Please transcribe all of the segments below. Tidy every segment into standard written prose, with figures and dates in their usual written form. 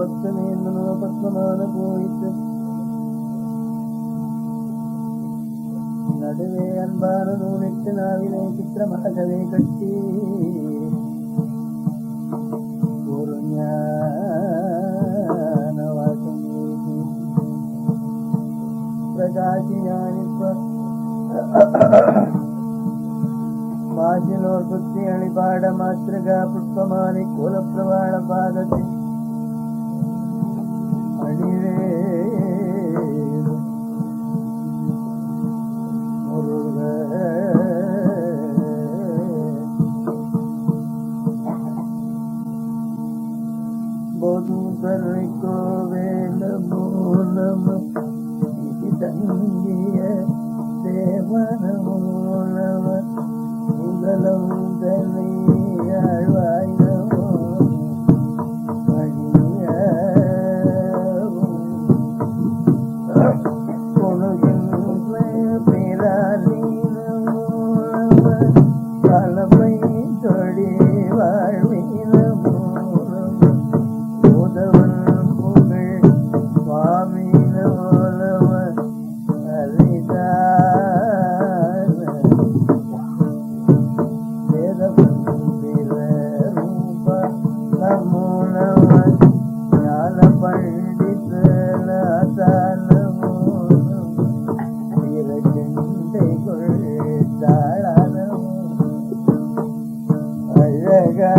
பக்தமேந்தனோ பத்மமான போயிட்டு நடுவே அன்பான நூலிட்டு நாவிலே சித்திரமாகவே கட்டி ஒரு ஞான வாசம் பிரகாசியானிப்ப மாசிலோர் புத்தி அழிபாட மாத்திரகா புஷ்பமானி கோலப்பிரவாள பாதத்தை அடிவே பொதுகரைக்கோ வேலமோ நம தங்கிய தேவனமோ நம முதலம் தனி ஆழ்வாய் நமோ பொழுகின்ற பேராலி நமோ நம காலமை தொடி வாழ்வி நமோ உதவன் புகழ் சுவாமி நமோ நம ஹரிதான வேத பண்டித ரூப நமோ நம ஞான பண்டித நாத நமோ நம வீரகண்டை கொள்ளாள நமோ அழகான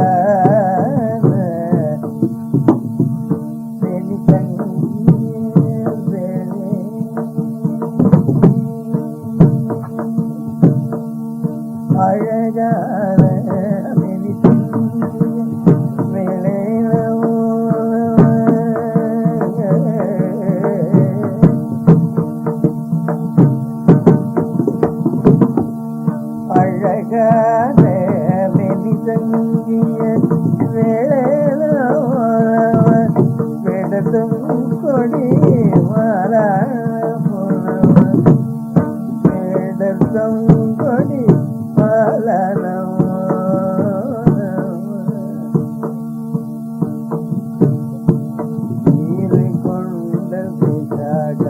அழகான அழகான மெனிதங்கிய வேடத்தும் கொடி வேடத்தும் கொடி நீரை கொண்ட விசாக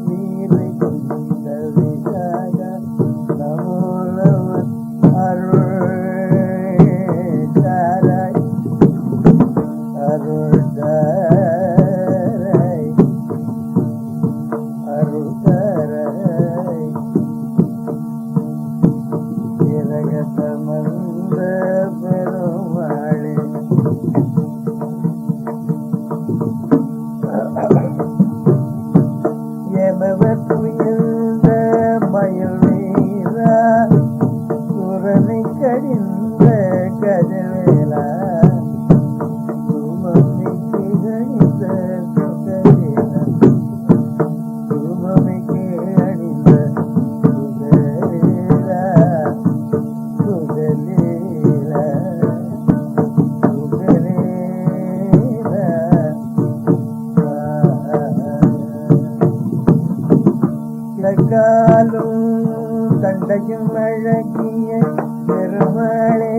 நீரை கொண்ட விசாக நமோ நம அருள் தாராய் அருள் தாராய் அருள் தாராய் இரகத்தமந்த பெருமாளே எமவர் துயர்ந்த மயில் வீரா குரலை கடிந்த கதிர்வேலா சுமமிக்கு கணிந்த சுகவேலா சுமமிக்கு அணிந்த சுகவேலா சுகலீலா சுகலீலா கிழக்காலும் கண்டையும் அழகிய பெருமாளே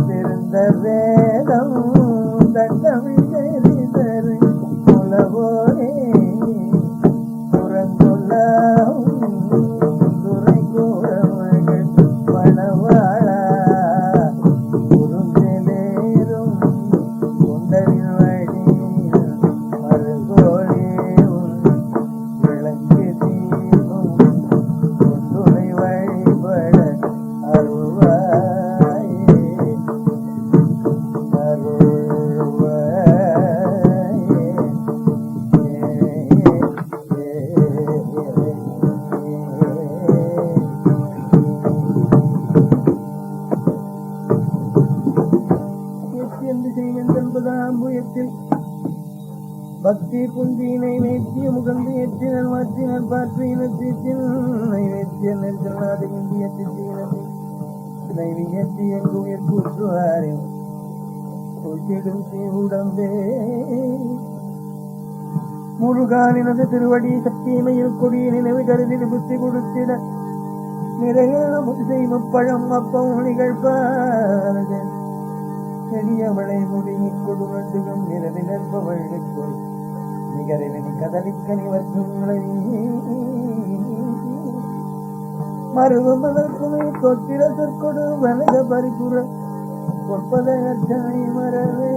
திருந்த வேதம் தண்டமிழறிதரு புலவோரே புறங்கொள்ளாவும் துறை கூறமகள் மணவாளா குறுந்தெலேரும் கொண்டரின் வழி மறுகோழே விளங்கு தீபம் கொண்டுரை வழிபட அருள்வாயே பக்தி புந்தியினை நைத்திய முகந்து எற்றினர் மாற்றினர் பாற்றினர் தீர்த்தின் நைவேத்திய நெருநாடு இந்திய திசையினது நைவியத்தி எங்கும் ஏற்புற்றுவாரின் பூச்சிடும் உடம்பே முருகானினது திருவடி சக்திமையில் கொடிய நினைவு கருதி புத்தி கொடுத்திட நிறைய முப்பழம் அப்பம் நிகழ்ப்பார்கள் எளியவளை முடியிக் கொடுவண்டுகம் நிறவி நற்பவழ்க்கு நிகரினி கதலிக்கனி வர்க்கங்களை மருவமலர்க்குமை தொட்டிர சொற்கொடு வலக பரிபுற பொற்பத அர்ச்சனை மரவே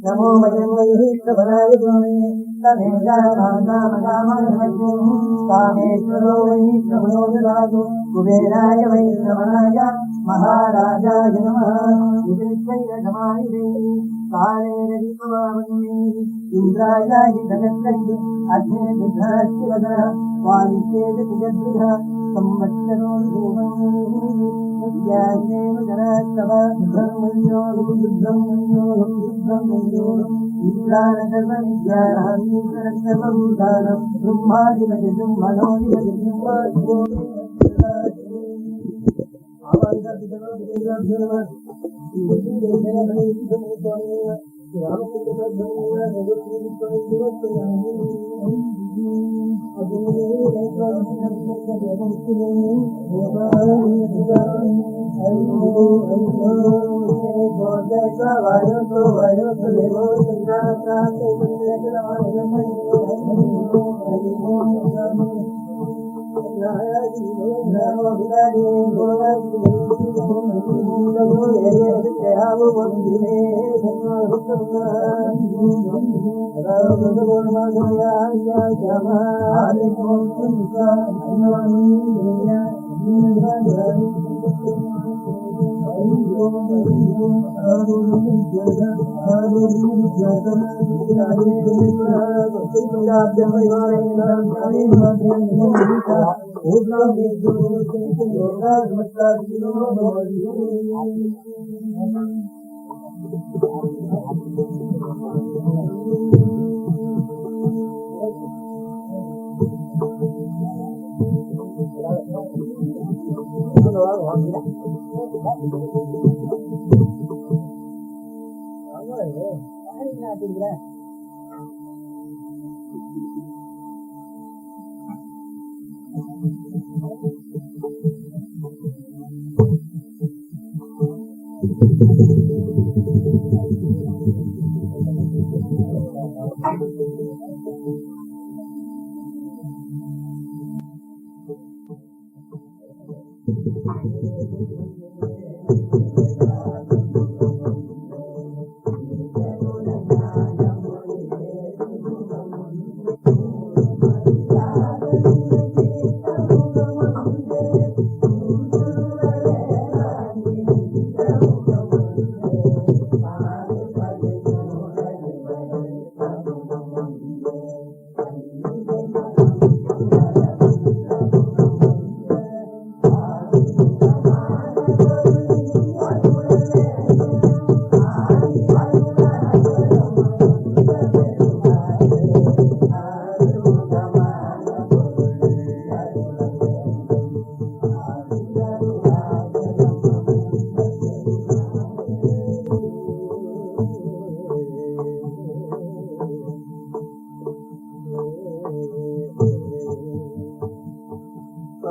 नमो वयं वै प्रभराय कामेश्वरो वै प्रभो ददातु कुबेराय वै श्रवणाय महाराजाय नमः कालेन इन्द्राय जगत्कैः अग्ने विघ्नश्चिवदः वायुसेन जगद्विधः संवत्सरो विद्यायेन जनास्तव ब्रह्मण्योऽहं ब्रह्मण्योऽहं ब्रह्मण्योऽहं ईश्वरसर्वविद्यानां ईश्वरसर्वभूतानां ब्रह्मादिपतिं मनोदिपतिं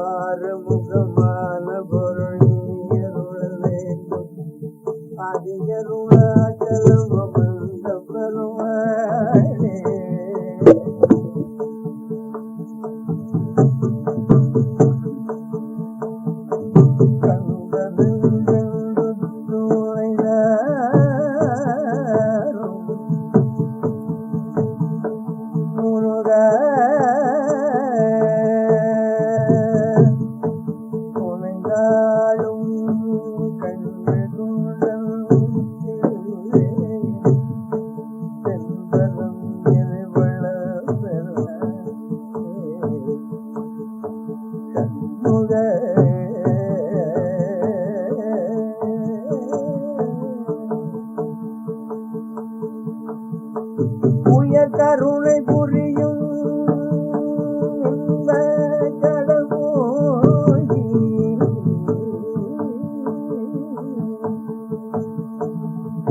ஆறுமுகமான பொருளியருள வேண்டும் அதிகருளாச்சலம் அமர்ந்த பெருமாளே. உயர் கருணை புரியும் கடவுளி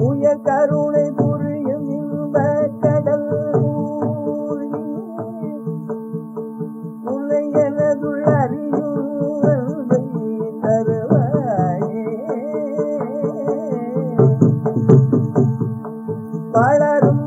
உயர் கருணை புரியும் இந்த கடல் உன்னை எனதுள் அறியும் தருவாயே. வளரும்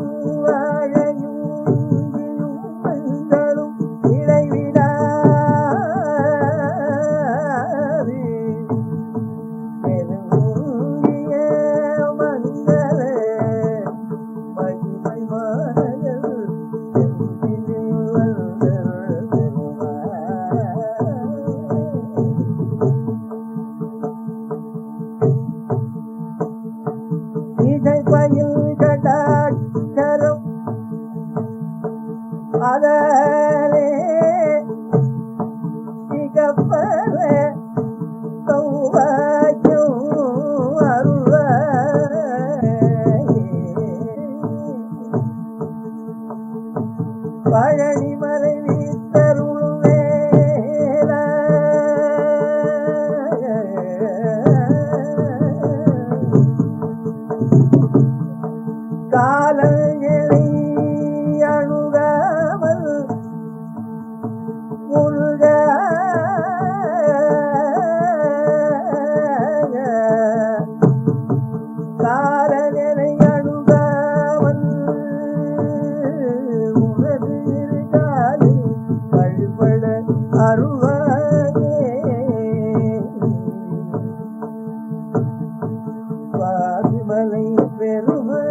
இதை பயில் கடாட்சரம் அதலே திகப்பர சௌபாக்கியம் அருள்வாயே. பழனிமலை வீத்தருளும் வேலா காலங்களை அணுகாமல் முருக காலங்களை அணுகாமல் உனது இருக்காலில் வழிபட அருள்வாயே. பாதிமலை பெருமை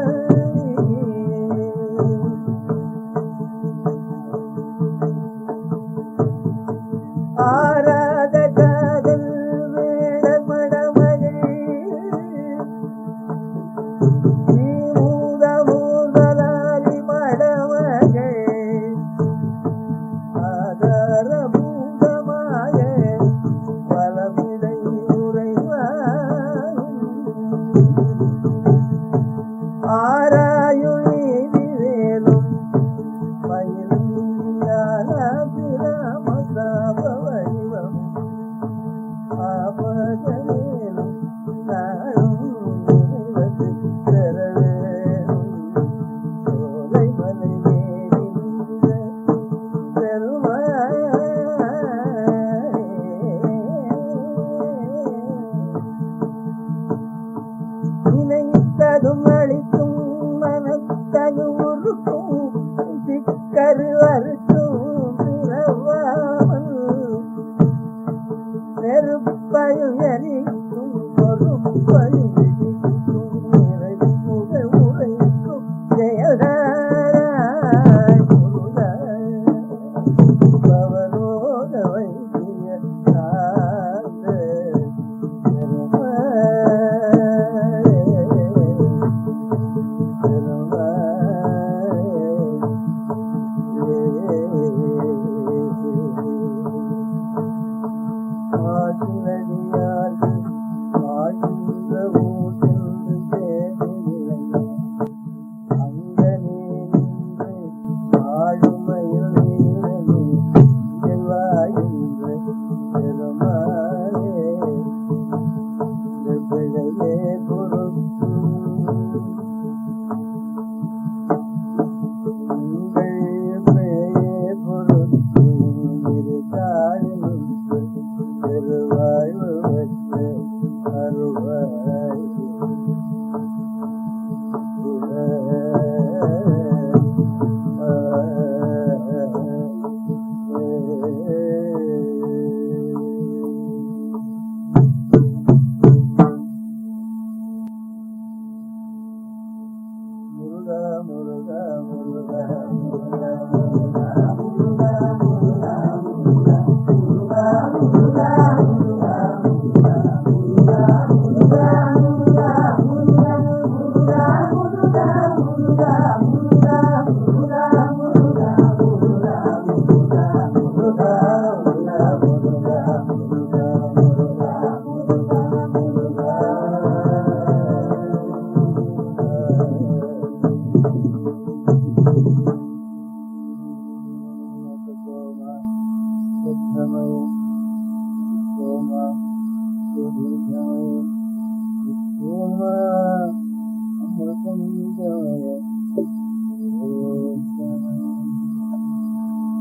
முருகா முருகா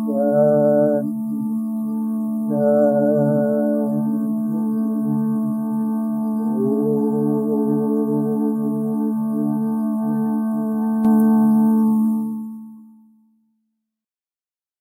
Yeah.